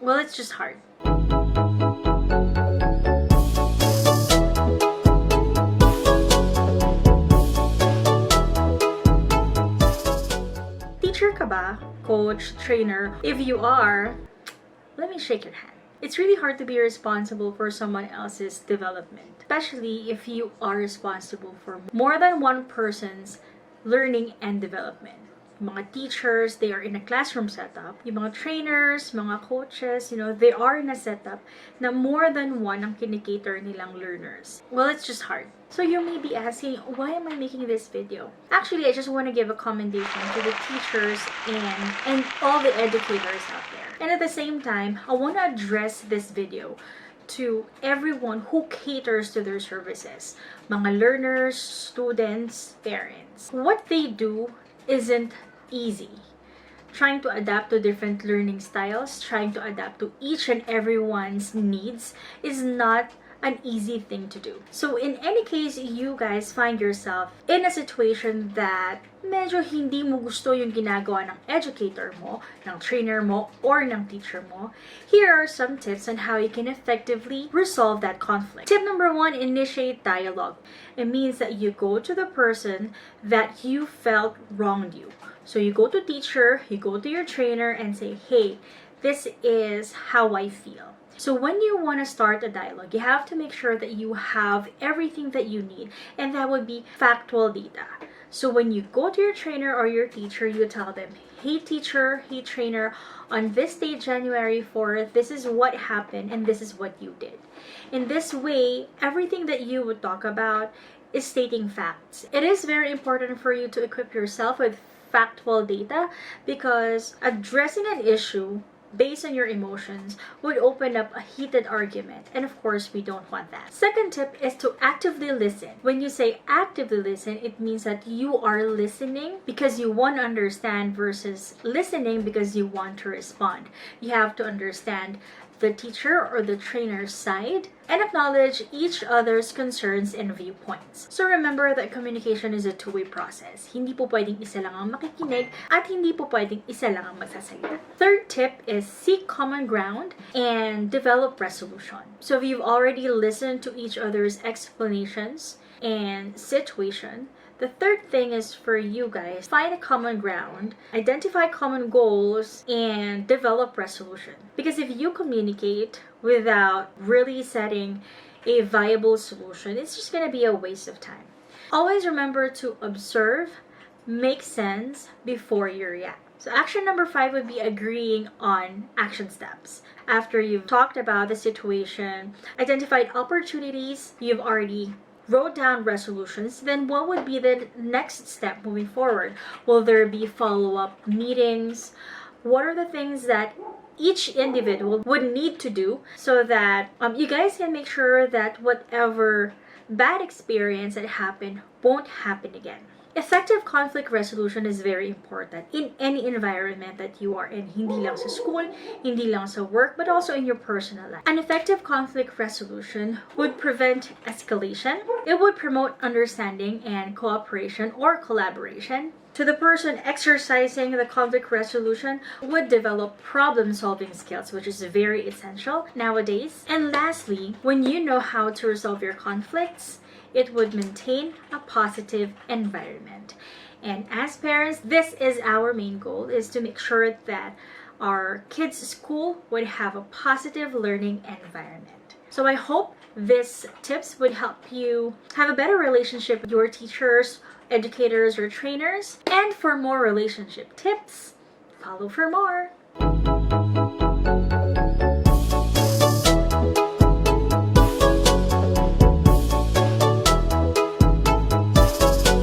Well, it's just hard. Teacher ka ba? Coach, trainer? If you are, let me shake your hand. It's really hard to be responsible for someone else's development, especially if you are responsible for more than one person's learning and development. Yung mga teachers, they are in a classroom setup. Yung mga trainers, mga coaches, they are in a setup na more than one ang kinikater nilang learners. Well, it's just hard. So you may be asking, why am I making this video? Actually, I just want to give a commendation to the teachers and all the educators out there. And at the same time, I want to address this video to everyone who caters to their services. Mga learners, students, parents. What they do isn't easy. Trying to adapt to different learning styles, trying to adapt to each and everyone's needs is not an easy thing to do. So in any case, you guys find yourself in a situation that medyo hindi mo gusto yung ginagawa ng educator mo, ng trainer mo, or ng teacher mo, here are some tips on how you can effectively resolve that conflict. Tip number 1, initiate dialogue. It means that you go to the person that you felt wronged you. So you go to teacher, you go to your trainer and say, hey, this is how I feel. So when you want to start a dialogue, you have to make sure that you have everything that you need, and that would be factual data. So when you go to your trainer or your teacher, you tell them, hey teacher, hey trainer, on this day, January 4th, this is what happened and this is what you did. In this way, everything that you would talk about is stating facts. It is very important for you to equip yourself with factual data, because addressing an issue based on your emotions would open up a heated argument, and of course we don't want that. Second tip is to actively listen. When you say actively listen, it means that you are listening because you want to understand versus listening because you want to respond. You have to understand the teacher or the trainer's side and acknowledge each other's concerns and viewpoints. So remember that communication is a two-way process. Hindi po pwedeng isa lang ang makikinig at hindi po pwedeng isa lang ang magsasalita. Third tip is seek common ground and develop resolution. So if you've already listened to each other's explanations and situation, the third thing is for you guys, find a common ground, identify common goals, and develop resolution. Because if you communicate without really setting a viable solution, it's just going to be a waste of time. Always remember to observe, make sense before you react. So action number 5 would be agreeing on action steps. After you've talked about the situation, identified opportunities, you've already wrote down resolutions, then what would be the next step moving forward? Will there be follow-up meetings? What are the things that each individual would need to do so that you guys can make sure that whatever bad experience that happened won't happen again? Effective conflict resolution is very important in any environment that you are in. Hindi lang sa school, hindi lang sa work, but also in your personal life. An effective conflict resolution would prevent escalation. It would promote understanding and cooperation or collaboration. To the person exercising the conflict resolution, would develop problem-solving skills, which is very essential nowadays. And lastly, when you know how to resolve your conflicts, it would maintain a positive environment. And as parents, this is our main goal, is to make sure that our kids' school would have a positive learning environment. So I hope these tips would help you have a better relationship with your teachers, educators, or trainers. And for more relationship tips, follow for more.